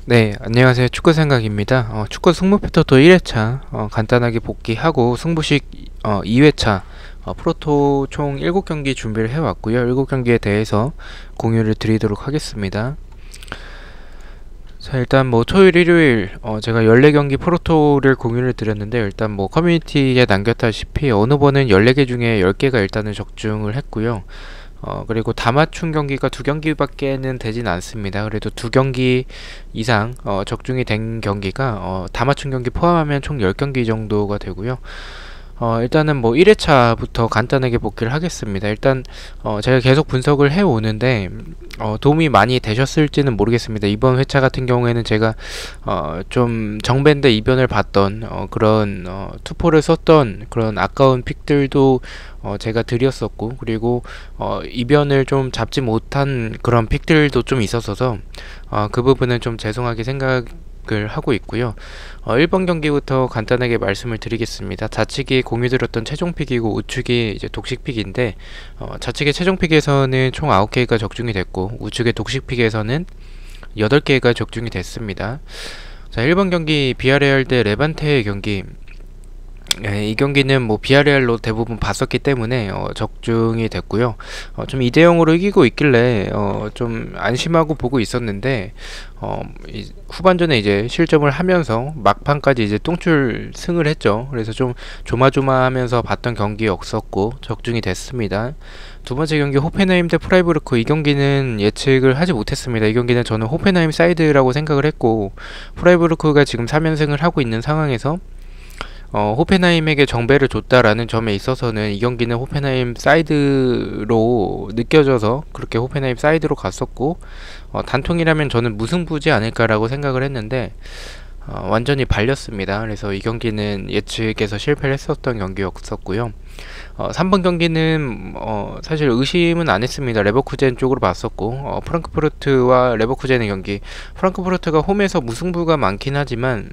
네, 안녕하세요. 축구 생각입니다. 축구 승부 패터도 1회차 간단하게 복귀하고 승부식 2회차 프로토 총 7경기 준비를 해왔고요. 7경기에 대해서 공유를 드리도록 하겠습니다. 자, 일단 뭐 토요일, 일요일 제가 14경기 프로토를 공유를 드렸는데, 일단 뭐 커뮤니티에 남겼다시피 어느 번은 14개 중에 10개가 일단은 적중을 했고요. 그리고 다 맞춘 경기가 2경기밖에는 되진 않습니다. 그래도 2경기 이상 적중이 된 경기가 다 맞춘 경기 포함하면 총 10경기 정도가 되고요. 일단은 뭐 1회차부터 간단하게 복귀를 하겠습니다. 일단 제가 계속 분석을 해오는데 도움이 많이 되셨을지는 모르겠습니다. 이번 회차 같은 경우에는 제가 좀 정밴드 이변을 봤던 그런 투포를 썼던 그런 아까운 픽들도 제가 드렸었고, 그리고 이변을 좀 잡지 못한 그런 픽들도 좀 있었어서 그 부분은 좀 죄송하게 생각을 하고 있고요. 1번 경기부터 간단하게 말씀을 드리겠습니다. 좌측이 공유드렸던 최종픽이고 우측이 이제 독식픽인데, 좌측의 최종픽에서는 총 9개가 적중이 됐고 우측의 독식픽에서는 8개가 적중이 됐습니다. 자, 1번 경기 비아레알 대 레반테의 경기. 이 경기는 뭐 비아레알로 대부분 봤었기 때문에 적중이 됐고요. 좀 2대0으로 이기고 있길래 좀 안심하고 보고 있었는데, 후반전에 이제 실점을 하면서 막판까지 이제 똥줄 승을 했죠. 그래서 좀 조마조마하면서 봤던 경기였었고 적중이 됐습니다. 두 번째 경기 호펜하임 대 프라이부르크, 이 경기는 예측을 하지 못했습니다. 이 경기는 저는 호펜하임 사이드라고 생각을 했고, 프라이부르크가 지금 3연승을 하고 있는 상황에서 호펜하임에게 정배를 줬다라는 점에 있어서는 이 경기는 호펜하임 사이드로 느껴져서 그렇게 호펜하임 사이드로 갔었고, 단통이라면 저는 무승부지 않을까라고 생각을 했는데 완전히 발렸습니다. 그래서 이 경기는 예측에서 실패를 했었던 경기였었고요. 3번 경기는 사실 의심은 안 했습니다. 레버쿠젠 쪽으로 봤었고, 프랑크푸르트와 레버쿠젠의 경기, 프랑크푸르트가 홈에서 무승부가 많긴 하지만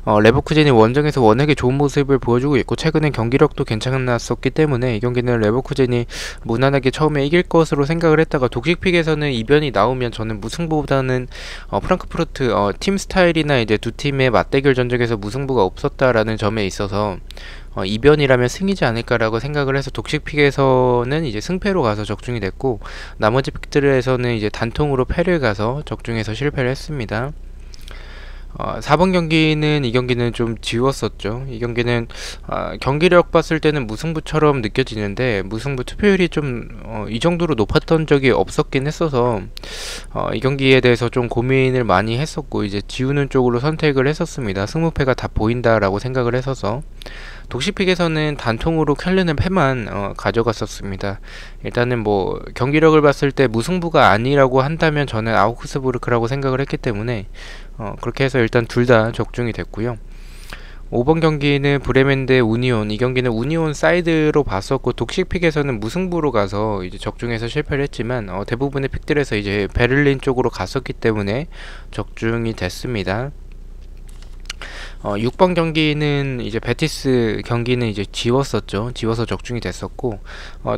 레버쿠젠이 원정에서 워낙에 좋은 모습을 보여주고 있고 최근에 경기력도 괜찮았었기 때문에 이 경기는 레버쿠젠이 무난하게 처음에 이길 것으로 생각을 했다가 독식픽에서는 이변이 나오면 저는 무승부보다는 프랑크푸르트 팀 스타일이나 이제 두 팀의 맞대결 전적에서 무승부가 없었다라는 점에 있어서 이변이라면 승이지 않을까라고 생각을 해서 독식픽에서는 이제 승패로 가서 적중이 됐고, 나머지 픽들에서는 이제 단통으로 패를 가서 적중해서 실패를 했습니다. 4번 경기는, 이 경기는 좀 지웠었죠. 이 경기는 경기력 봤을 때는 무승부처럼 느껴지는데 무승부 투표율이 좀 이 정도로 높았던 적이 없었긴 했어서 이 경기에 대해서 좀 고민을 많이 했었고 이제 지우는 쪽으로 선택을 했었습니다. 승무패가 다 보인다라고 생각을 했어서 독식픽에서는 단통으로 켈르는 패만 가져갔었습니다. 일단은 뭐 경기력을 봤을 때 무승부가 아니라고 한다면 저는 아우크스부르크라고 생각을 했기 때문에 그렇게 해서 일단 둘 다 적중이 됐고요. 5번 경기는 브레멘 대 우니온, 이 경기는 우니온 사이드로 봤었고 독식픽에서는 무승부로 가서 이제 적중해서 실패를 했지만 대부분의 픽들에서 이제 베를린 쪽으로 갔었기 때문에 적중이 됐습니다. 6번 경기는 이제 베티스 경기는 이제 지웠었죠. 지워서 적중이 됐었고,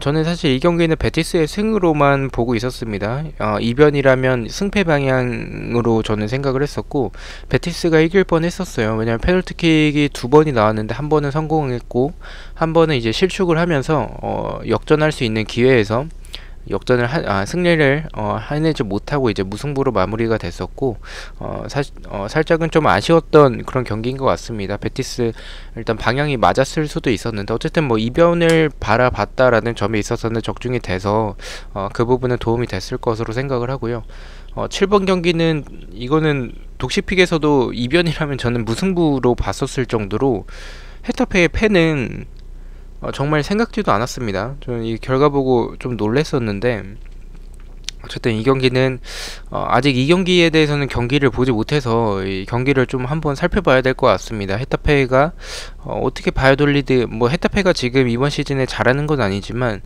저는 사실 이 경기는 베티스의 승으로만 보고 있었습니다. 이변이라면 승패 방향으로 저는 생각을 했었고, 베티스가 이길 뻔 했었어요. 왜냐면 페널티킥이 2번이 나왔는데 한 번은 성공했고 한 번은 이제 실축을 하면서 역전할 수 있는 기회에서 승리를 해내지 못하고 이제 무승부로 마무리가 됐었고, 살짝은 좀 아쉬웠던 그런 경기인 것 같습니다. 베티스 일단 방향이 맞았을 수도 있었는데 어쨌든 뭐 이변을 바라봤다라는 점에 있어서는 적중이 돼서 그 부분은 도움이 됐을 것으로 생각을 하고요. 7번 경기는, 이거는 독식픽에서도 이변이라면 저는 무승부로 봤었을 정도로 헤타페의 패는 정말 생각지도 않았습니다. 저는 이 결과 보고 좀 놀랬었는데, 어쨌든 이 경기는 아직 이 경기에 대해서는 경기를 보지 못해서 이 경기를 좀 한번 살펴봐야 될 것 같습니다. 헤타페가 어떻게 바이오돌리드, 뭐 헤타페가 지금 이번 시즌에 잘하는 건 아니지만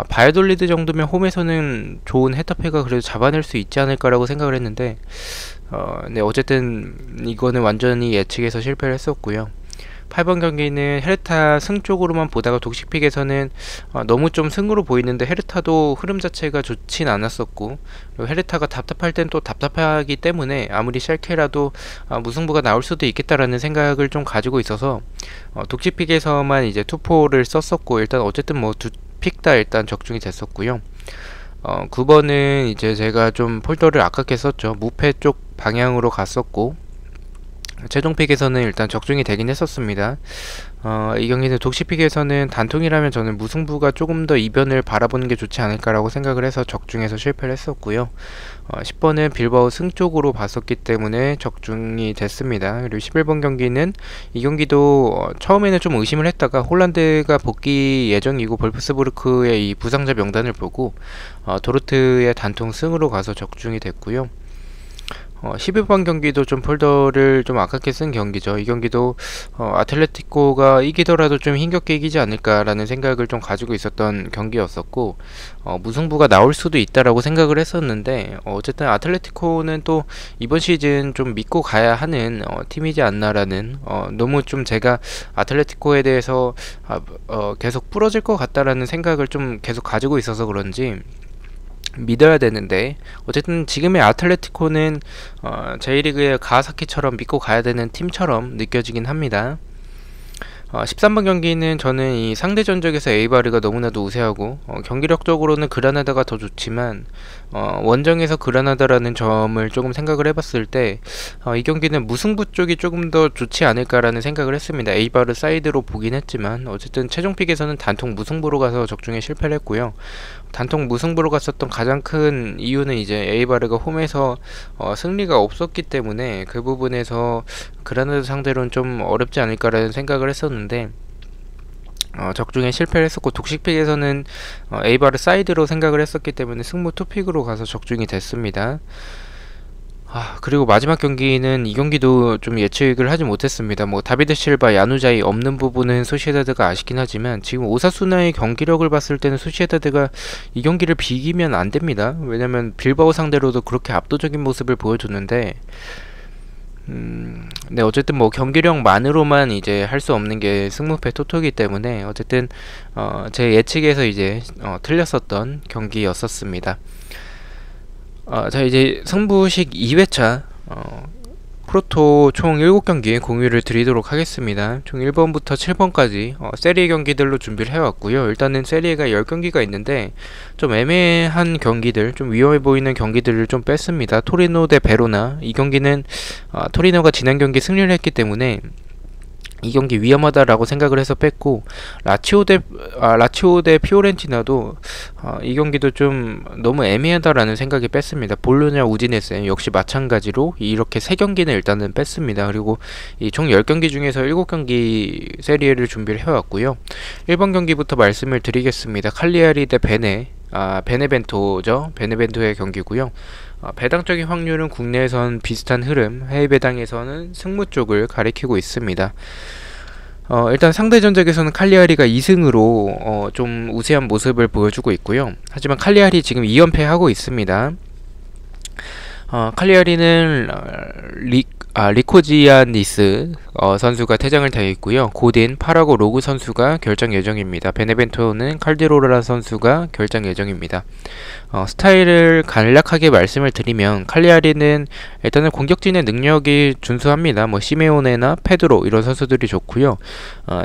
바이오돌리드 정도면 홈에서는 좋은 헤타페가 그래도 잡아낼 수 있지 않을까라고 생각을 했는데 네, 어쨌든 이거는 완전히 예측에서 실패를 했었고요. 8번 경기는 헤르타 승 쪽으로만 보다가 독식픽에서는 너무 좀 승으로 보이는데 헤르타도 흐름 자체가 좋진 않았었고, 그리고 헤르타가 답답할 땐 또 답답하기 때문에 아무리 샬케라도 무승부가 나올 수도 있겠다라는 생각을 좀 가지고 있어서 독식픽에서만 이제 투포를 썼었고, 일단 어쨌든 뭐 두 픽 다 일단 적중이 됐었고요. 9번은 이제 제가 좀 폴더를 아깝게 썼죠. 무패 쪽 방향으로 갔었고, 최종픽에서는 일단 적중이 되긴 했었습니다. 이 경기는 독식픽에서는 단통이라면 저는 무승부가 조금 더 이변을 바라보는 게 좋지 않을까라고 생각을 해서 적중해서 실패를 했었고요. 10번은 빌바오 승 쪽으로 봤었기 때문에 적중이 됐습니다. 그리고 11번 경기는 이 경기도 처음에는 좀 의심을 했다가 홀란드가 복귀 예정이고 볼프스부르크의 이 부상자 명단을 보고 도르트의 단통 승으로 가서 적중이 됐고요. 12번 경기도 좀 폴더를 좀 아깝게 쓴 경기죠. 이 경기도 아틀레티코가 이기더라도 좀 힘겹게 이기지 않을까라는 생각을 좀 가지고 있었던 경기였었고, 무승부가 나올 수도 있다라고 생각을 했었는데, 어쨌든 아틀레티코는 또 이번 시즌 좀 믿고 가야 하는 팀이지 않나라는, 너무 좀 제가 아틀레티코에 대해서 계속 부러질 것 같다라는 생각을 좀 계속 가지고 있어서 그런지 믿어야 되는데, 어쨌든 지금의 아틀레티코는 J리그의 가와사키처럼 믿고 가야 되는 팀처럼 느껴지긴 합니다. 13번 경기는 저는 이 상대 전적에서 에이바르가 너무나도 우세하고, 경기력적으로는 그라나다가 더 좋지만 원정에서 그라나다라는 점을 조금 생각을 해봤을 때 이 경기는 무승부 쪽이 조금 더 좋지 않을까라는 생각을 했습니다. 에이바르 사이드로 보긴 했지만 어쨌든 최종픽에서는 단통 무승부로 가서 적중에 실패를 했고요. 단통 무승부로 갔었던 가장 큰 이유는 이제 에이바르가 홈에서 승리가 없었기 때문에 그 부분에서 그라나다 상대로는 좀 어렵지 않을까라는 생각을 했었는데, 적중에 실패를 했었고, 독식픽에서는 에이바르 사이드로 생각을 했었기 때문에 승부 투픽으로 가서 적중이 됐습니다. 그리고 마지막 경기는 이 경기도 좀 예측을 하지 못했습니다. 뭐 다비드 실바, 야누자이 없는 부분은 소시에다드가 아쉽긴 하지만 지금 오사수나의 경기력을 봤을 때는 소시에다드가 이 경기를 비기면 안 됩니다. 왜냐면 빌바오 상대로도 그렇게 압도적인 모습을 보여줬는데, 네, 어쨌든 뭐 경기력만으로만 이제 할 수 없는 게 승무패 토토기 때문에 어쨌든 제 예측에서 이제 틀렸었던 경기였었습니다. 자, 이제 승부식 2회차 프로토 총 7경기 공유를 드리도록 하겠습니다. 총 1번부터 7번까지 세리에 경기들로 준비를 해왔고요. 일단은 세리에가 10경기가 있는데 좀 애매한 경기들, 좀 위험해 보이는 경기들을 좀 뺐습니다. 토리노 대 베로나, 이 경기는 토리노가 지난 경기 승리를 했기 때문에 이 경기 위험하다라고 생각을 해서 뺐고, 라치오 대 피오렌티나도 이 경기도 좀 너무 애매하다라는 생각이 뺐습니다. 볼로냐 우디네세 역시 마찬가지로 이렇게 3경기는 일단은 뺐습니다. 그리고 이 총 10경기 중에서 7경기 세리에를 준비를 해왔고요. 1번 경기부터 말씀을 드리겠습니다. 칼리아리 대 베네벤토죠. 베네벤토의 경기고요. 배당적인 확률은 국내에선 비슷한 흐름, 해외 배당에서는 승무 쪽을 가리키고 있습니다. 일단 상대 전적에서는 칼리아리가 2승으로 좀 우세한 모습을 보여주고 있고요. 하지만 칼리아리 지금 2연패하고 있습니다. 칼리아리는 리코지아니스 선수가 퇴장을 당했고요. 고딘, 파라고 로그 선수가 결장 예정입니다. 베네벤토는 칼디로라 선수가 결장 예정입니다. 스타일을 간략하게 말씀을 드리면 칼리아리는 일단은 공격진의 능력이 준수합니다. 뭐 시메오네나 페드로 이런 선수들이 좋고요.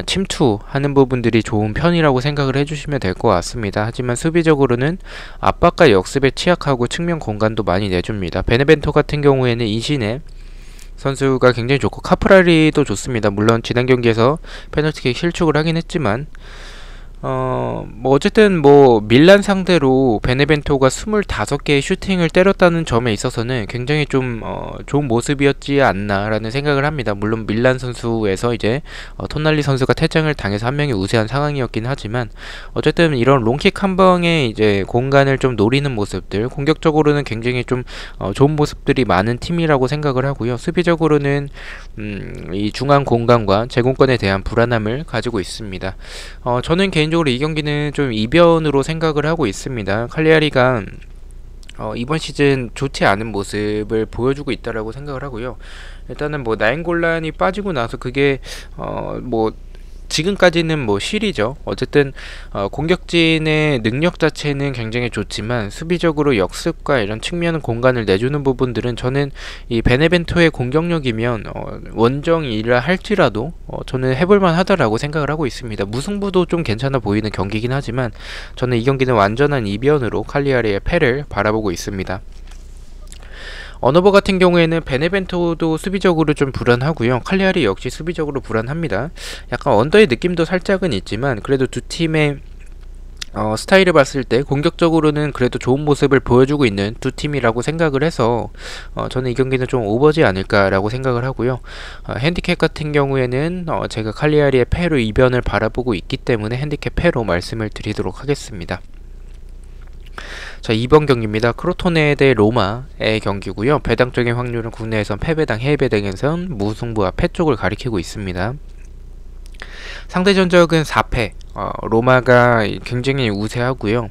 침투하는 부분들이 좋은 편이라고 생각을 해주시면 될 것 같습니다. 하지만 수비적으로는 압박과 역습에 취약하고 측면 공간도 많이 내줍니다. 베네벤토 같은 경우에는 이신의 선수가 굉장히 좋고 카프라리도 좋습니다. 물론 지난 경기에서 페널티킥 실축을 하긴 했지만 뭐 어쨌든 뭐 밀란 상대로 베네벤토가 25개의 슈팅을 때렸다는 점에 있어서는 굉장히 좀 좋은 모습이었지 않나라는 생각을 합니다. 물론 밀란 선수에서 이제 토날리 선수가 퇴장을 당해서 한 명이 우세한 상황이었긴 하지만 어쨌든 이런 롱킥 한 방에 이제 공간을 좀 노리는 모습들, 공격적으로는 굉장히 좀 좋은 모습들이 많은 팀이라고 생각을 하고요. 수비적으로는 이 중앙 공간과 제공권에 대한 불안함을 가지고 있습니다. 저는 개인적으로 이 경기는 좀 이변으로 생각을 하고 있습니다. 칼리아리가 이번 시즌 좋지 않은 모습을 보여주고 있다라고 생각을 하고요. 일단은 뭐 나인골란이 빠지고 나서 그게 뭐 지금까지는 뭐 실이죠. 어쨌든 공격진의 능력 자체는 굉장히 좋지만 수비적으로 역습과 이런 측면 공간을 내주는 부분들은 저는 이 베네벤토의 공격력이면 원정이라 할지라도 저는 해볼만 하다라고 생각을 하고 있습니다. 무승부도 좀 괜찮아 보이는 경기긴 하지만 저는 이 경기는 완전한 이변으로 칼리아리의 패를 바라보고 있습니다. 언어버 같은 경우에는 베네벤토도 수비적으로 좀 불안하고요. 칼리아리 역시 수비적으로 불안합니다. 약간 언더의 느낌도 살짝은 있지만 그래도 두 팀의 스타일을 봤을 때 공격적으로는 그래도 좋은 모습을 보여주고 있는 두 팀이라고 생각을 해서 저는 이 경기는 좀 오버지 않을까라고 생각을 하고요. 핸디캡 같은 경우에는 제가 칼리아리의 패로 이변을 바라보고 있기 때문에 핸디캡 패로 말씀을 드리도록 하겠습니다. 자, 2번 경기입니다. 크로토네 대 로마의 경기고요. 배당적인 확률은 국내에선 패배당, 해외 배당에선 무승부와 패 쪽을 가리키고 있습니다. 상대 전적은 4패. 로마가 굉장히 우세하고요.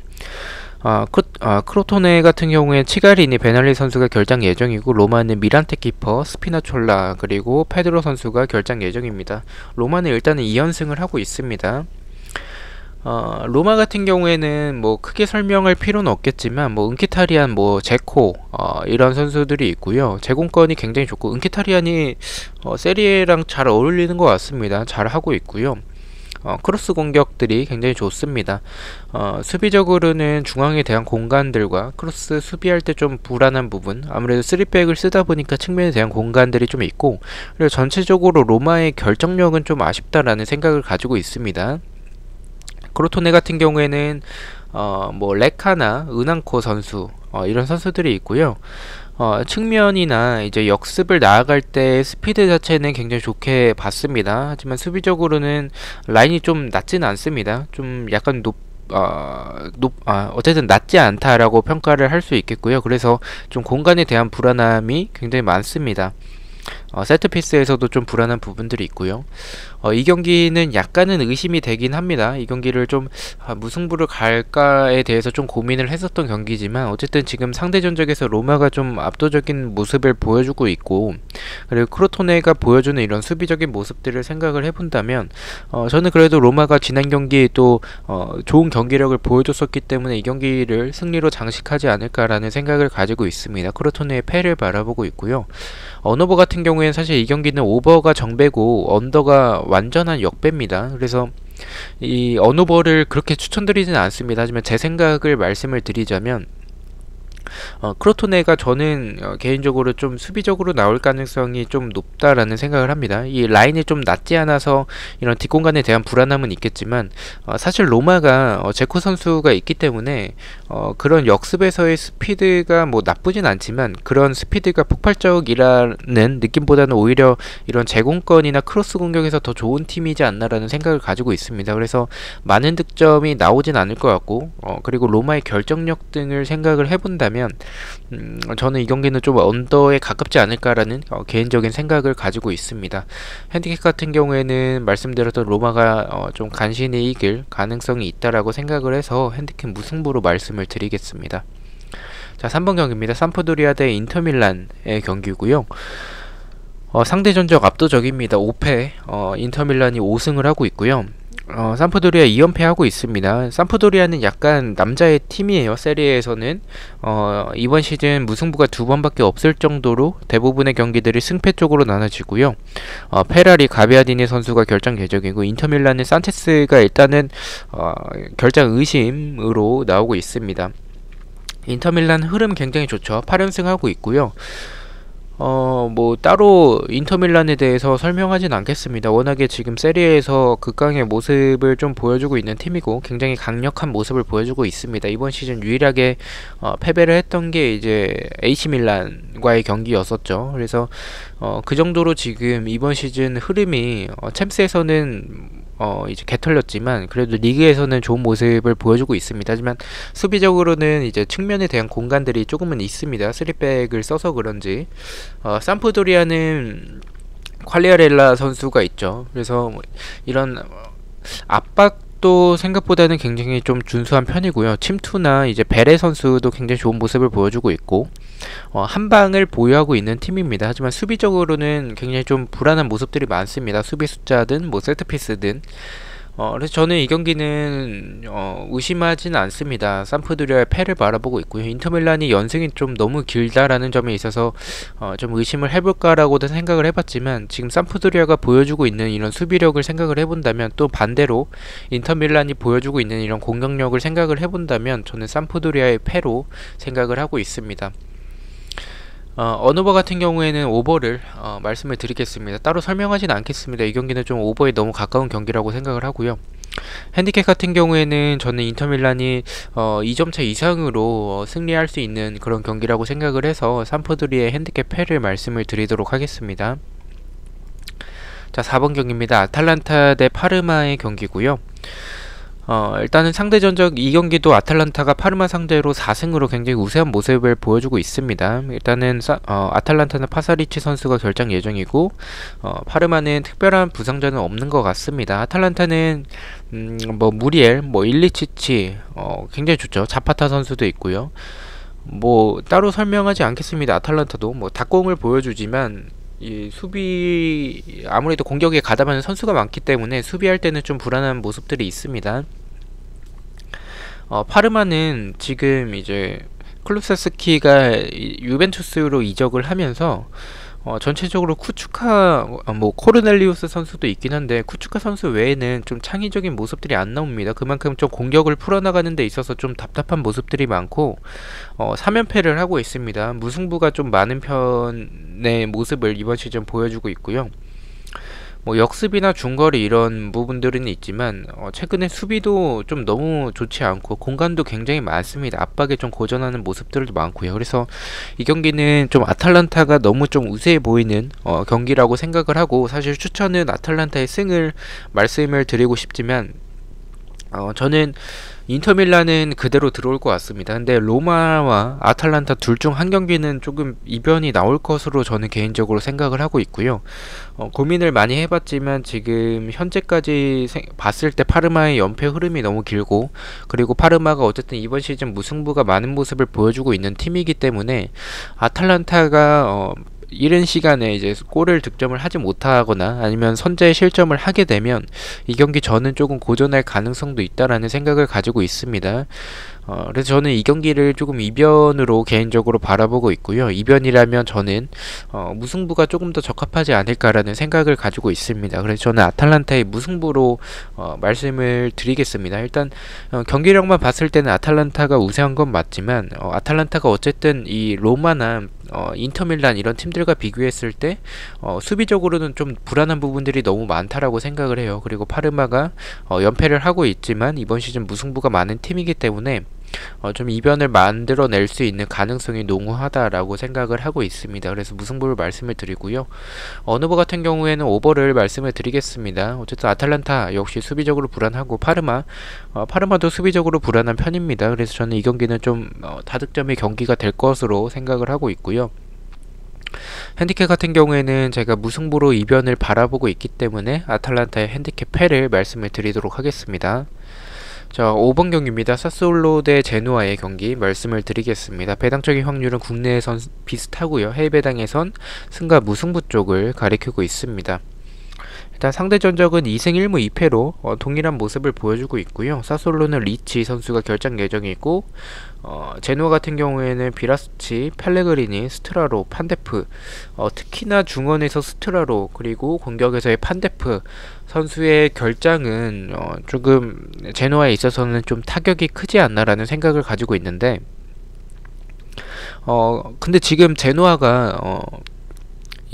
크로토네 같은 경우에 치가리니, 베날리 선수가 결장 예정이고 로마는 미란테 키퍼, 스피나촐라 그리고 페드로 선수가 결장 예정입니다. 로마는 일단은 2연승을 하고 있습니다. 로마 같은 경우에는 뭐 크게 설명할 필요는 없겠지만 뭐 은키타리안, 뭐 제코 이런 선수들이 있고요. 제공권이 굉장히 좋고 은키타리안이 세리에랑 잘 어울리는 것 같습니다. 잘 하고 있고요. 크로스 공격들이 굉장히 좋습니다. 수비적으로는 중앙에 대한 공간들과 크로스 수비할 때 좀 불안한 부분, 아무래도 3백을 쓰다 보니까 측면에 대한 공간들이 좀 있고, 그리고 전체적으로 로마의 결정력은 좀 아쉽다라는 생각을 가지고 있습니다. 크로토네 같은 경우에는 뭐 레카나 은앙코 선수 이런 선수들이 있고요. 측면이나 이제 역습을 나아갈 때 스피드 자체는 굉장히 좋게 봤습니다. 하지만 수비적으로는 라인이 좀 낮지는 않습니다. 좀 약간 어쨌든 낮지 않다라고 평가를 할 수 있겠고요. 그래서 좀 공간에 대한 불안함이 굉장히 많습니다. 세트피스에서도 좀 불안한 부분들이 있고요. 이 경기는 약간은 의심이 되긴 합니다. 이 경기를 좀 무승부를 갈까에 대해서 좀 고민을 했었던 경기지만 어쨌든 지금 상대 전적에서 로마가 좀 압도적인 모습을 보여주고 있고, 그리고 크로토네가 보여주는 이런 수비적인 모습들을 생각을 해본다면 저는 그래도 로마가 지난 경기에 또 좋은 경기력을 보여줬었기 때문에 이 경기를 승리로 장식하지 않을까라는 생각을 가지고 있습니다. 크로토네의 패를 바라보고 있고요. 언어버 같은 경우에는 사실 이 경기는 오버가 정배고 언더가 완전한 역배입니다. 그래서 이 언어버를 그렇게 추천드리지는 않습니다. 하지만 제 생각을 말씀을 드리자면 크로토네가 저는 개인적으로 좀 수비적으로 나올 가능성이 좀 높다라는 생각을 합니다. 이 라인이 좀 낮지 않아서 이런 뒷공간에 대한 불안함은 있겠지만 사실 로마가 제코 선수가 있기 때문에 그런 역습에서의 스피드가 뭐 나쁘진 않지만 그런 스피드가 폭발적이라는 느낌보다는 오히려 이런 제공권이나 크로스 공격에서 더 좋은 팀이지 않나라는 생각을 가지고 있습니다. 그래서 많은 득점이 나오진 않을 것 같고 그리고 로마의 결정력 등을 생각을 해본다면 저는 이 경기는 좀 언더에 가깝지 않을까라는 개인적인 생각을 가지고 있습니다. 핸디캡 같은 경우에는 말씀드렸던 로마가 좀 간신히 이길 가능성이 있다라고 생각을 해서 핸디캡 무승부로 말씀을 드리겠습니다. 자, 3번 경기입니다. 삼프도리아 대 인터밀란의 경기고요. 상대 전적 압도적입니다. 5패, 인터밀란이 5승을 하고 있고요. 삼프도리아 2연패 하고 있습니다. 삼프도리아는 약간 남자의 팀이에요. 세리에에서는 이번 시즌 무승부가 2번밖에 없을 정도로 대부분의 경기들이 승패 쪽으로 나눠지고요. 페라리 가비아디니 선수가 결장 예정이고 인터밀란의 산체스가 일단은 결장 의심으로 나오고 있습니다. 인터밀란 흐름 굉장히 좋죠. 8연승 하고 있고요. 뭐 따로 인터밀란에 대해서 설명하진 않겠습니다. 워낙에 지금 세리에에서 극강의 모습을 좀 보여주고 있는 팀이고 굉장히 강력한 모습을 보여주고 있습니다. 이번 시즌 유일하게 패배를 했던 게 이제 AC 밀란과의 경기였었죠. 그래서 그 정도로 지금 이번 시즌 흐름이 챔스에서는 이제 개털렸지만 그래도 리그에서는 좋은 모습을 보여주고 있습니다. 하지만 수비적으로는 이제 측면에 대한 공간들이 조금은 있습니다. 3백을 써서 그런지 삼프도리아는 퀄리아렐라 선수가 있죠. 그래서 이런 압박 공격도 생각보다는 굉장히 좀 준수한 편이고요. 침투나 이제 베레 선수도 굉장히 좋은 모습을 보여주고 있고 한 방을 보유하고 있는 팀입니다. 하지만 수비적으로는 굉장히 좀 불안한 모습들이 많습니다. 수비 숫자든 뭐 세트피스든. 그래서 저는 이 경기는 의심하지는 않습니다. 삼프도리아의 패를 바라보고 있고요. 인터밀란이 연승이 좀 너무 길다라는 점에 있어서 좀 의심을 해볼까라고도 생각을 해봤지만, 지금 삼프도리아가 보여주고 있는 이런 수비력을 생각을 해본다면, 또 반대로 인터밀란이 보여주고 있는 이런 공격력을 생각을 해본다면 저는 삼프도리아의 패로 생각을 하고 있습니다. 언오버 같은 경우에는 오버를 말씀을 드리겠습니다. 따로 설명하진 않겠습니다. 이 경기는 좀 오버에 너무 가까운 경기라고 생각을 하고요. 핸디캡 같은 경우에는 저는 인터밀란이 2점차 이상으로 승리할 수 있는 그런 경기라고 생각을 해서 삼프도리아의 핸디캡 패를 말씀을 드리도록 하겠습니다. 자, 4번 경기입니다. 아탈란타 대 파르마의 경기고요. 일단은 상대 전적 이 경기도 아탈란타가 파르마 상대로 4승으로 굉장히 우세한 모습을 보여주고 있습니다. 일단은 아탈란타는 파사리치 선수가 결장 예정이고, 파르마는 특별한 부상자는 없는 것 같습니다. 아탈란타는 뭐 무리엘, 뭐 일리치치 굉장히 좋죠. 자파타 선수도 있고요. 뭐 따로 설명하지 않겠습니다. 아탈란타도 뭐 닭공을 보여주지만 이 수비, 아무래도 공격에 가담하는 선수가 많기 때문에 수비할 때는 좀 불안한 모습들이 있습니다. 파르마는 지금 이제 클루세스키가 유벤투스로 이적을 하면서 전체적으로 쿠추카, 뭐 코르넬리우스 선수도 있긴 한데 쿠추카 선수 외에는 좀 창의적인 모습들이 안 나옵니다. 그만큼 좀 공격을 풀어나가는 데 있어서 좀 답답한 모습들이 많고 3연패를 하고 있습니다. 무승부가 좀 많은 편의 모습을 이번 시즌 보여주고 있고요. 뭐 역습이나 중거리 이런 부분들은 있지만 최근에 수비도 좀 너무 좋지 않고 공간도 굉장히 많습니다. 압박에 좀 고전하는 모습들도 많고요. 그래서 이 경기는 좀 아탈란타가 너무 좀 우세해 보이는 경기라고 생각을 하고, 사실 추천은 아탈란타의 승을 말씀을 드리고 싶지만 저는 인터밀란은 그대로 들어올 것 같습니다. 근데 로마와 아탈란타 둘 중 한 경기는 조금 이변이 나올 것으로 저는 개인적으로 생각을 하고 있고요. 고민을 많이 해봤지만 지금 현재까지 봤을 때 파르마의 연패 흐름이 너무 길고, 그리고 파르마가 어쨌든 이번 시즌 무승부가 많은 모습을 보여주고 있는 팀이기 때문에 아탈란타가 이른 시간에 이제 골을 득점을 하지 못하거나 아니면 선제의 실점을 하게 되면 이 경기 저는 조금 고전할 가능성도 있다라는 생각을 가지고 있습니다. 그래서 저는 이 경기를 조금 이변으로 개인적으로 바라보고 있고요. 이변이라면 저는 무승부가 조금 더 적합하지 않을까라는 생각을 가지고 있습니다. 그래서 저는 아탈란타의 무승부로 말씀을 드리겠습니다. 일단 경기력만 봤을 때는 아탈란타가 우세한 건 맞지만 아탈란타가 어쨌든 이 로마나 인터밀란 이런 팀들과 비교했을 때 수비적으로는 좀 불안한 부분들이 너무 많다라고 생각을 해요. 그리고 파르마가 연패를 하고 있지만 이번 시즌 무승부가 많은 팀이기 때문에 좀 이변을 만들어낼 수 있는 가능성이 농후하다라고 생각을 하고 있습니다. 그래서 무승부를 말씀을 드리고요. 언오버 같은 경우에는 오버를 말씀을 드리겠습니다. 어쨌든 아탈란타 역시 수비적으로 불안하고 파르마도 수비적으로 불안한 편입니다. 그래서 저는 이 경기는 좀 다득점의 경기가 될 것으로 생각을 하고 있고요. 핸디캡 같은 경우에는 제가 무승부로 이변을 바라보고 있기 때문에 아탈란타의 핸디캡 패를 말씀을 드리도록 하겠습니다. 자, 5번 경기입니다. 사스올로 대 제노아의 경기 말씀을 드리겠습니다. 배당적인 확률은 국내에선 비슷하고요. 해외 배당에선 승과 무승부 쪽을 가리키고 있습니다. 일단 상대 전적은 2승 1무 2패로 동일한 모습을 보여주고 있고요. 사솔로는 리치 선수가 결장 예정이고, 제노아 같은 경우에는 비라스치, 펠레그리니, 스트라로, 판데프, 특히나 중원에서 스트라로, 그리고 공격에서의 판데프 선수의 결장은 조금 제노아에 있어서는 좀 타격이 크지 않나라는 생각을 가지고 있는데, 근데 지금 제노아가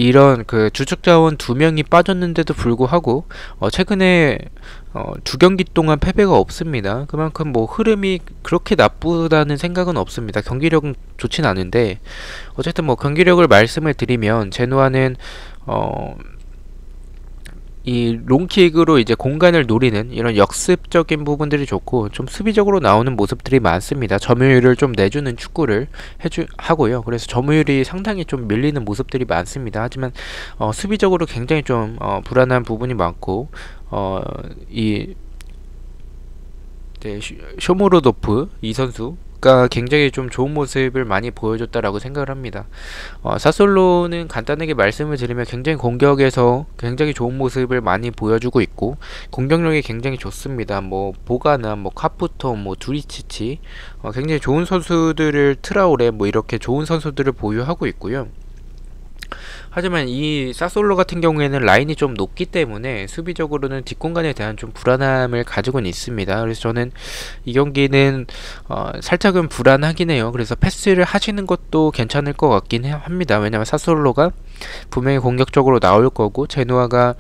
이런 그 주축 자원 2명이 빠졌는데도 불구하고 최근에 2경기 동안 패배가 없습니다. 그만큼 뭐 흐름이 그렇게 나쁘다는 생각은 없습니다. 경기력은 좋진 않은데, 어쨌든 뭐 경기력을 말씀을 드리면 제노아는 이 롱킥으로 이제 공간을 노리는 이런 역습적인 부분들이 좋고, 좀 수비적으로 나오는 모습들이 많습니다. 점유율을 좀 내주는 축구를 하고요. 그래서 점유율이 상당히 좀 밀리는 모습들이 많습니다. 하지만 수비적으로 굉장히 좀 불안한 부분이 많고, 이 네, 쇼무로도프 이 선수가 굉장히 좀 좋은 모습을 많이 보여줬다라고 생각을 합니다. 사솔로는 간단하게 말씀을 드리면 굉장히 공격에서 굉장히 좋은 모습을 많이 보여주고 있고 공격력이 굉장히 좋습니다. 뭐 보가나 뭐 카푸토 뭐 두리치치 굉장히 좋은 선수들을 트라오레 뭐 이렇게 좋은 선수들을 보유하고 있고요. 하지만 이 사솔로 같은 경우에는 라인이 좀 높기 때문에 수비적으로는 뒷공간에 대한 좀 불안함을 가지고는 있습니다. 그래서 저는 이 경기는 살짝은 불안하긴 해요. 그래서 패스를 하시는 것도 괜찮을 것 같긴 합니다. 왜냐면 사솔로가 분명히 공격적으로 나올 거고 제노아가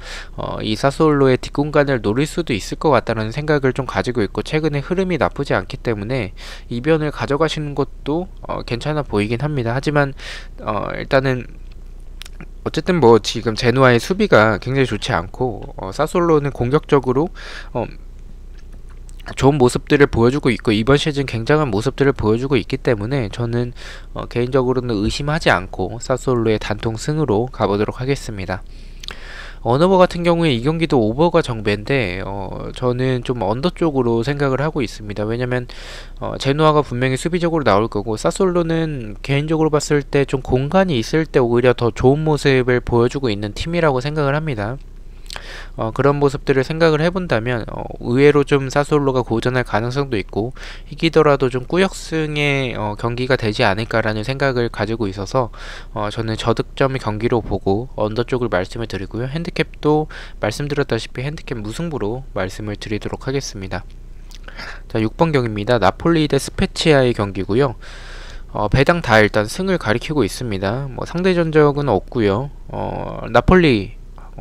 이 사솔로의 뒷공간을 노릴 수도 있을 것 같다는 생각을 좀 가지고 있고 최근에 흐름이 나쁘지 않기 때문에 이변을 가져가시는 것도 괜찮아 보이긴 합니다. 하지만 일단은 어쨌든 뭐 지금 제노아의 수비가 굉장히 좋지 않고 사솔로는 공격적으로 좋은 모습들을 보여주고 있고 이번 시즌 굉장한 모습들을 보여주고 있기 때문에 저는 개인적으로는 의심하지 않고 사솔로의 단통 승으로 가보도록 하겠습니다. 언어버 같은 경우에 이 경기도 오버가 정배인데 저는 좀 언더 쪽으로 생각을 하고 있습니다. 왜냐면 제노아가 분명히 수비적으로 나올 거고 사솔로는 개인적으로 봤을 때 좀 공간이 있을 때 오히려 더 좋은 모습을 보여주고 있는 팀이라고 생각을 합니다. 그런 모습들을 생각을 해본다면 의외로 좀 사솔로가 고전할 가능성도 있고 이기더라도 좀 꾸역승의 경기가 되지 않을까라는 생각을 가지고 있어서 저는 저득점 경기로 보고 언더 쪽을 말씀을 드리고요. 핸디캡도 말씀드렸다시피 핸디캡 무승부로 말씀을 드리도록 하겠습니다. 자, 6번 경기입니다. 나폴리 대 스페치아의 경기고요. 배당 다 일단 승을 가리키고 있습니다. 뭐 상대 전적은 없고요. 나폴리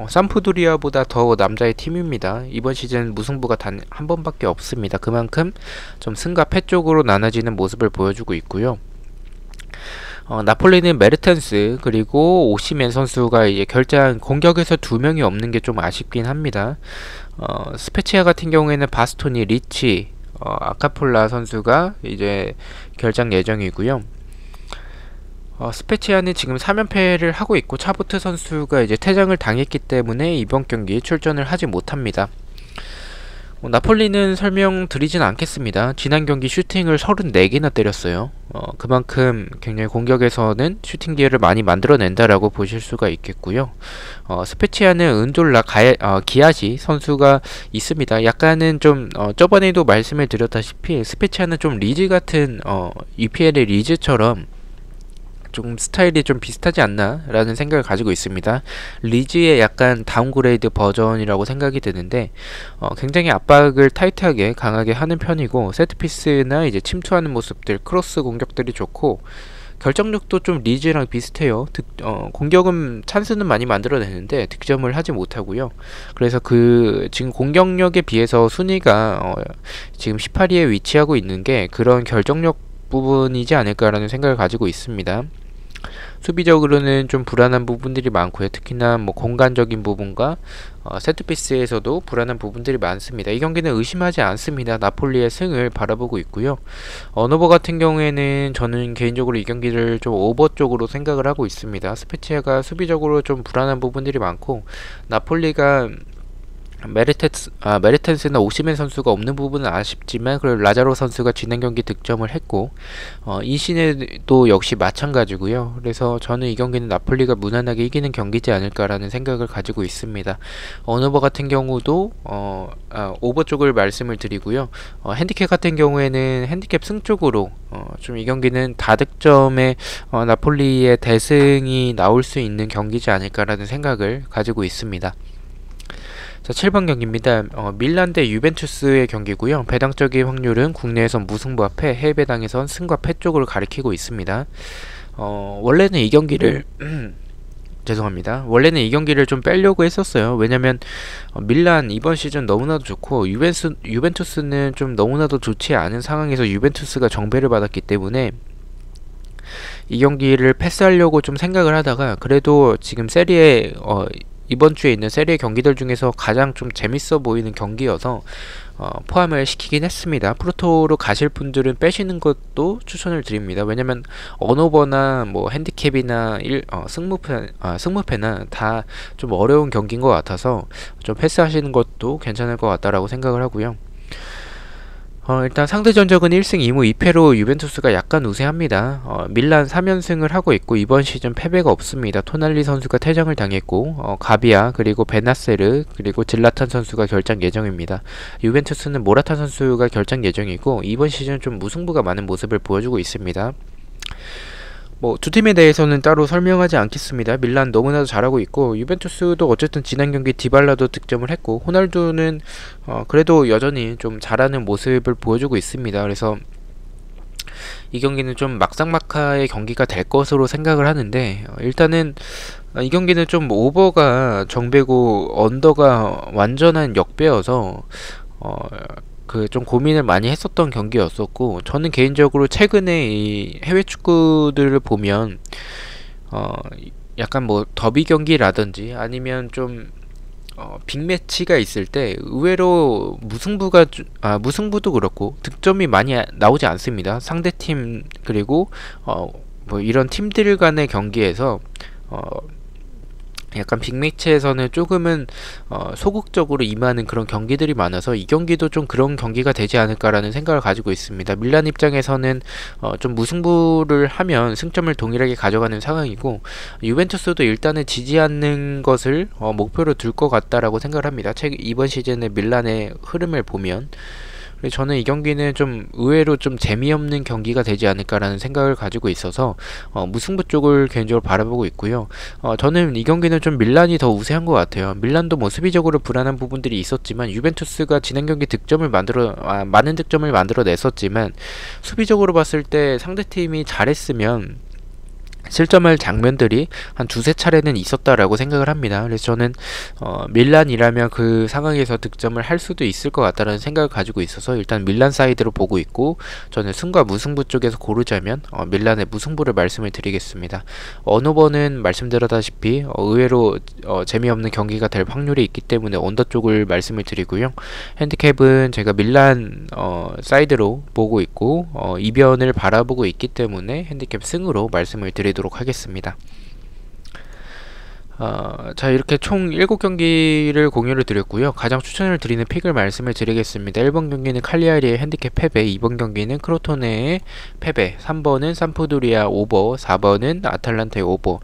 삼프도리아보다 더 남자의 팀입니다. 이번 시즌 무승부가 단 한 번밖에 없습니다. 그만큼 좀 승과 패 쪽으로 나눠지는 모습을 보여주고 있고요. 나폴리는 메르텐스 그리고 오시멘 선수가 이제 결장 공격에서 두 명이 없는 게 좀 아쉽긴 합니다. 스페치아 같은 경우에는 바스토니, 리치, 아카폴라 선수가 이제 결장 예정이고요. 스페치아는 지금 3연패를 하고 있고 차보트 선수가 이제 퇴장을 당했기 때문에 이번 경기 출전을 하지 못합니다. 나폴리는 설명드리진 않겠습니다. 지난 경기 슈팅을 34개나 때렸어요. 그만큼 굉장히 공격에서는 슈팅 기회를 많이 만들어낸다라고 보실 수가 있겠고요. 스페치아는 은졸라 기아시 선수가 있습니다. 약간은 좀 저번에도 말씀을 드렸다시피 스페치아는 좀 리즈 같은 EPL의 리즈처럼 좀 스타일이 좀 비슷하지 않나 라는 생각을 가지고 있습니다. 리즈의 약간 다운그레이드 버전이라고 생각이 드는데 굉장히 압박을 타이트하게 강하게 하는 편이고 세트피스나 이제 침투하는 모습들 크로스 공격들이 좋고 결정력도 좀 리즈랑 비슷해요. 공격은 찬스는 많이 만들어내는데 득점을 하지 못하고요. 그래서 지금 공격력에 비해서 순위가 지금 18위에 위치하고 있는 게 그런 결정력 부분이지 않을까라는 생각을 가지고 있습니다. 수비적으로는 좀 불안한 부분들이 많고요. 특히나 뭐 공간적인 부분과 세트피스에서도 불안한 부분들이 많습니다. 이 경기는 의심하지 않습니다. 나폴리의 승을 바라보고 있고요. 언어버 같은 경우에는 저는 개인적으로 이 경기를 좀 오버 쪽으로 생각을 하고 있습니다. 스페치아가 수비적으로 좀 불안한 부분들이 많고 나폴리가 메르텐스나 오시멘 선수가 없는 부분은 아쉽지만 그리고 라자로 선수가 지난 경기 득점을 했고 이시네도 역시 마찬가지고요. 그래서 저는 이 경기는 나폴리가 무난하게 이기는 경기지 않을까라는 생각을 가지고 있습니다. 언어버 같은 경우도 오버 쪽을 말씀을 드리고요. 핸디캡 같은 경우에는 핸디캡 승 쪽으로 좀 이 경기는 다득점의 나폴리의 대승이 나올 수 있는 경기지 않을까라는 생각을 가지고 있습니다. 자, 7번 경기입니다. 밀란 대 유벤투스의 경기고요. 배당적인 확률은 국내에선 무승부와 패, 해외 배당에선 승과 패 쪽으로 가리키고 있습니다. 원래는 이 경기를 죄송합니다. 원래는 이 경기를 좀 빼려고 했었어요. 왜냐면 밀란 이번 시즌 너무나도 좋고 유벤투스는 좀 너무나도 좋지 않은 상황에서 유벤투스가 정배를 받았기 때문에 이 경기를 패스하려고 좀 생각을 하다가 그래도 지금 세리에 이번 주에 있는 세리에 경기들 중에서 가장 좀 재밌어 보이는 경기여서 포함을 시키긴 했습니다. 프로토로 가실 분들은 빼시는 것도 추천을 드립니다. 왜냐면 언오버나 뭐 핸디캡이나 승무패나 다 좀 어려운 경기인 것 같아서 좀 패스하시는 것도 괜찮을 것 같다라고 생각을 하고요. 일단 상대 전적은 1승 2무 2패로 유벤투스가 약간 우세합니다. 밀란 3연승을 하고 있고 이번 시즌 패배가 없습니다. 토날리 선수가 퇴장을 당했고 가비아 그리고 베나세르 그리고 질라탄 선수가 결장 예정입니다. 유벤투스는 모라타 선수가 결장 예정이고 이번 시즌 좀 무승부가 많은 모습을 보여주고 있습니다. 두 팀에 대해서는 따로 설명하지 않겠습니다. 밀란 너무나도 잘하고 있고 유벤투스도 어쨌든 지난 경기 디발라도 득점을 했고 호날두는 그래도 여전히 좀 잘하는 모습을 보여주고 있습니다. 그래서 이 경기는 좀 막상막하의 경기가 될 것으로 생각을 하는데 일단은 이 경기는 좀 오버가 정배고 언더가 완전한 역배여서 좀 고민을 많이 했었던 경기였었고 저는 개인적으로 최근에 이 해외 축구들을 보면 약간 더비 경기라든지 아니면 좀 빅매치가 있을 때 의외로 무승부도 그렇고 득점이 많이 나오지 않습니다. 상대팀 그리고 이런 팀들 간의 경기에서 약간 빅매치에서는 조금은 소극적으로 임하는 그런 경기들이 많아서 이 경기도 좀 그런 경기가 되지 않을까라는 생각을 가지고 있습니다. 밀란 입장에서는 좀 무승부를 하면 승점을 동일하게 가져가는 상황이고 유벤투스도 일단은 지지 않는 것을 목표로 둘 것 같다라고 생각을 합니다. 이번 시즌의 밀란의 흐름을 보면 저는 이 경기는 좀 의외로 좀 재미없는 경기가 되지 않을까라는 생각을 가지고 있어서 무승부 쪽을 개인적으로 바라보고 있고요. 저는 이 경기는 좀 밀란이 더 우세한 것 같아요. 밀란도 수비적으로 불안한 부분들이 있었지만 유벤투스가 지난 경기 많은 득점을 만들어냈었지만 수비적으로 봤을 때 상대팀이 잘했으면 실점할 장면들이 한 두세 차례는 있었다라고 생각을 합니다. 그래서 저는 밀란이라면 그 상황에서 득점을 할 수도 있을 것 같다는 생각을 가지고 있어서 일단 밀란 사이드로 보고 있고 저는 승과 무승부 쪽에서 고르자면 밀란의 무승부를 말씀을 드리겠습니다. 어느 번은 말씀드렸다시피 의외로 재미없는 경기가 될 확률이 있기 때문에 언더 쪽을 말씀을 드리고요. 핸디캡은 제가 밀란 사이드로 보고 있고 이변을 바라보고 있기 때문에 핸디캡 승으로 말씀을 드리도록 하겠습니다. 자, 이렇게 총 7경기를 공유를 드렸고요. 가장 추천을 드리는 픽을 말씀을 드리겠습니다. 1번 경기는 칼리아리의 핸디캡 패배, 2번 경기는 크로토네의 패배, 3번은 삼프도리아 오버, 4번은 아탈란타의 오버,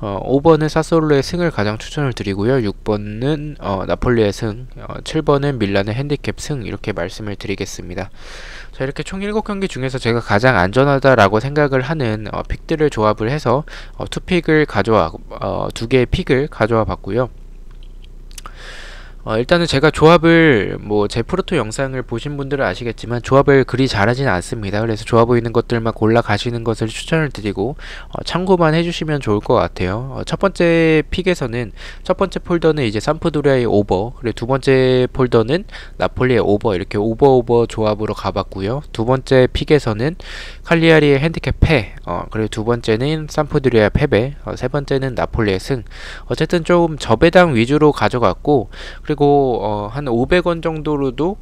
5번은 사솔로의 승을 가장 추천을 드리고요. 6번은 나폴리의 승, 7번은 밀란의 핸디캡 승 이렇게 말씀을 드리겠습니다. 자, 이렇게 총 7경기 중에서 제가 가장 안전하다라고 생각을 하는 픽들을 조합을 해서 2개의 픽을 가져와 봤고요. 일단은 제가 조합을 제 프로토 영상을 보신 분들은 아시겠지만 조합을 그리 잘하지는 않습니다. 그래서 좋아 보이는 것들만 골라 가시는 것을 추천을 드리고 참고만 해주시면 좋을 것 같아요. 첫 번째 픽에서는 첫 번째 폴더는 이제 삼프도리아의 오버, 그리고 두 번째 폴더는 나폴리의 오버 이렇게 오버 조합으로 가봤고요. 두 번째 픽에서는 칼리아리의 핸디캡 패, 그리고 두 번째는 삼프도리아 패배, 세 번째는 나폴리의 승. 어쨌든 좀 저배당 위주로 가져갔고 그리고 한 500원 정도로도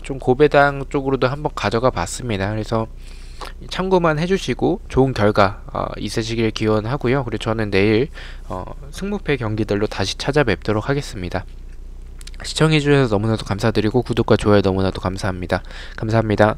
좀 고배당 쪽으로도 한번 가져가 봤습니다. 그래서 참고만 해주시고 좋은 결과 있으시길 기원하고요. 그리고 저는 내일 승무패 경기들로 다시 찾아뵙도록 하겠습니다. 시청해주셔서 너무나도 감사드리고 구독과 좋아요 너무나도 감사합니다. 감사합니다.